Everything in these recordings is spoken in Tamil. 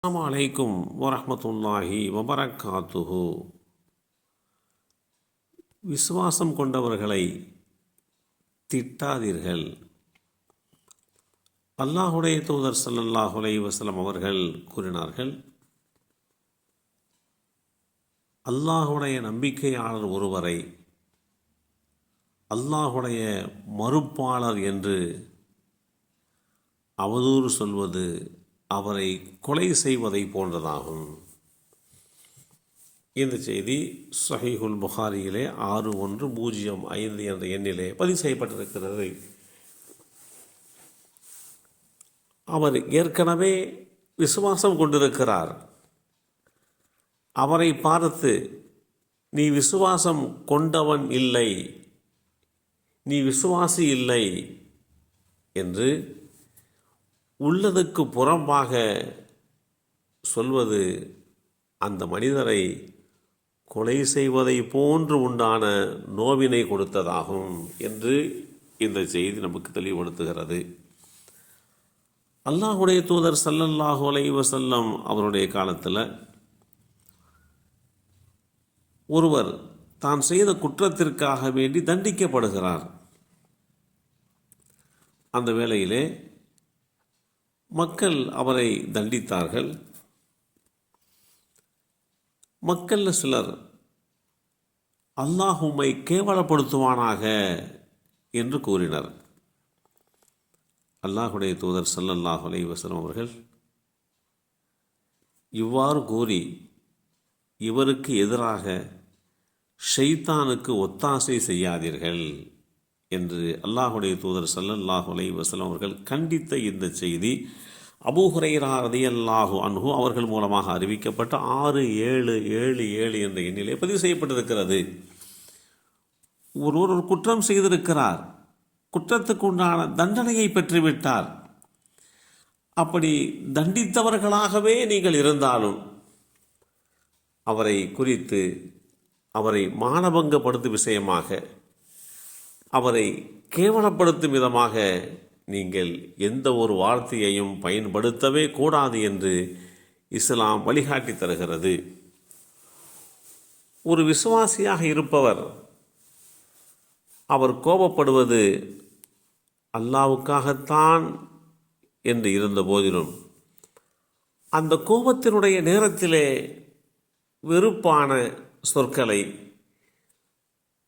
அஸ்ஸலாமு அலைக்கும் வரஹ்மத்துல்லாஹி வபரகாத்துஹு. விசுவாசம் கொண்டவர்களை திட்டாதீர்கள். அல்லாஹுடைய தூதர் ஸல்லல்லாஹு அலைஹி வஸல்லம் அவர்கள் கூறினார்கள், அல்லாஹுடைய நம்பிக்கையாளர் ஒருவரை அல்லாஹுடைய மறுப்பாளர் என்று அவதூறு சொல்வது அவரை கொலை செய்வதை போன்றதாகும். இந்த செய்தி ஸஹீஹுல் புகாரியிலே 6105 என்ற எண்ணிலே பதிவு செய்யப்பட்டிருக்கிறது. அவர் ஏற்கனவே விசுவாசம் கொண்டிருக்கிறார். அவரை பார்த்து நீ விசுவாசம் கொண்டவன் இல்லை, நீ விசுவாசி இல்லை என்று உள்ளதுக்கு புறம்பாக சொல்வது அந்த மனிதரை கொலை செய்வதை போன்று உண்டான நோவினை கொடுத்ததாகும் என்று இந்த செய்தி நமக்கு தெளிவுபடுத்துகிறது. அல்லாஹுடைய தூதர் ஸல்லல்லாஹு அலைஹி வஸல்லம் அவருடைய காலத்தில் ஒருவர் தான் செய்த குற்றத்திற்காக வேண்டி தண்டிக்கப்படுகிறார். அந்த வேளையிலே மக்கள் அவரை தண்டித்தார்கள். மக்களில் சிலர் அல்லாஹ் உம்மை கேவலப்படுத்துவானாக என்று கூறினர். அல்லாஹுடைய தூதர் ஸல்லல்லாஹு அலைஹி வஸல்லம் அவர்கள் இவ்வாறு கூறி இவருக்கு எதிராக ஷைத்தானுக்கு ஒத்தாசை செய்யாதீர்கள் என்று அல்லாஹுடைய தூதர் ஸல்லல்லாஹு அலைஹி வஸல்லம் அவர்கள் கண்டித்த இந்த செய்தி அபூ ஹுரைரா ரலியல்லாஹு அன்ஹு அவர்கள் மூலமாக அறிவிக்கப்பட்ட 6777 என்ற எண்ணிலே பதிவு செய்யப்பட்டிருக்கிறது. ஒருவர் ஒரு குற்றம் செய்திருக்கிறார், குற்றத்துக்கு உண்டான தண்டனையை பெற்றுவிட்டார். அப்படி தண்டித்தவர்களாகவே நீங்கள் இருந்தாலும் அவரை குறித்து அவரை மானபங்கப்படுத்தும் விஷயமாக, அவரை கேவலப்படுத்தும் விதமாக நீங்கள் எந்த ஒரு வார்த்தையையும் பயன்படுத்தவே கூடாது என்று இஸ்லாம் வழிகாட்டி தருகிறது. ஒரு விசுவாசியாக இருப்பவர் அவர் கோபப்படுவது அல்லாஹ்வுக்காகத்தான் என்று இருந்த போதிலும் அந்த கோபத்தினுடைய நேரத்திலே வெறுப்பான சொற்களை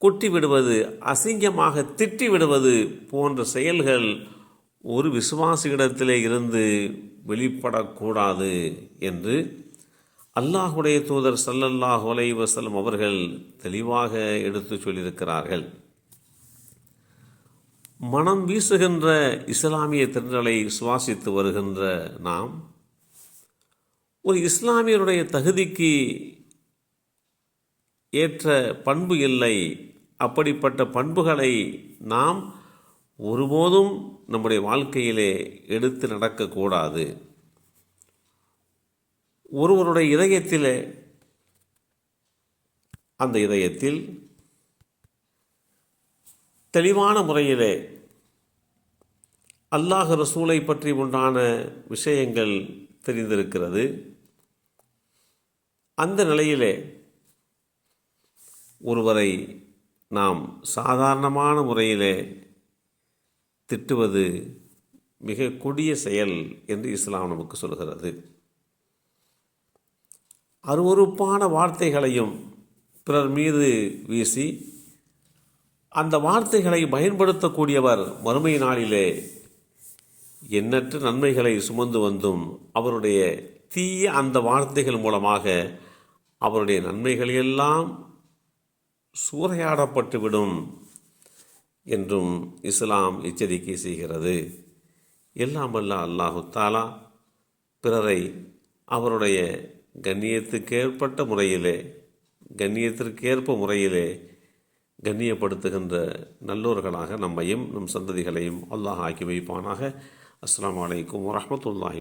கொட்டிவிடுவது, அசிங்கமாக திட்டிவிடுவது போன்ற செயல்கள் ஒரு விசுவாசியிடத்திலே இருந்து வெளிப்படக்கூடாது என்று அல்லாஹுடைய தூதர் ஸல்லல்லாஹு அலைஹி வஸல்லம் அவர்கள் தெளிவாக எடுத்து சொல்லியிருக்கிறார்கள். மனம் வீசுகின்ற இஸ்லாமிய தென்றலை சுவாசித்து வருகின்ற நாம் ஒரு இஸ்லாமியருடைய தகுதிக்கு ஏற்ற பண்பு இல்லை, அப்படிப்பட்ட பண்புகளை நாம் ஒருபோதும் நம்முடைய வாழ்க்கையிலே எடுத்து நடக்கக்கூடாது. ஒருவருடைய இதயத்திலே, அந்த இதயத்தில் தெளிவான முறையிலே அல்லாஹ் ரசூலை பற்றி உண்டான விஷயங்கள் தெரிந்திருக்கிறது. அந்த நிலையிலே ஒருவரை நாம் சாதாரணமான முறையிலே திட்டுவது மிக கொடிய செயல் என்று இஸ்லாம் நமக்கு சொல்கிறது. அருவருப்பான வார்த்தைகளையும் பிறர் மீது வீசி அந்த வார்த்தைகளை பயன்படுத்தக்கூடியவர் மறுமை நாளிலே எண்ணற்ற நன்மைகளை சுமந்து வந்தும் அவருடைய தீய அந்த வார்த்தைகள் மூலமாக அவருடைய நன்மைகளெல்லாம் சூறையாடப்பட்டுவிடும் என்றும் இஸ்லாம் எச்சரிக்கை செய்கிறது. எல்லாம் வல்ல அல்லாஹு தஆலா பிறரை அவருடைய கண்ணியத்திற்கேற்ப முறையிலே கண்ணியப்படுத்துகின்ற நல்லோர்களாக நம்மையும் நம் சந்ததிகளையும் அல்லாஹ் ஆக்கி வைப்பானாக. அஸ்ஸலாமு அலைக்கும் வரஹ்மத்துல்லாஹி.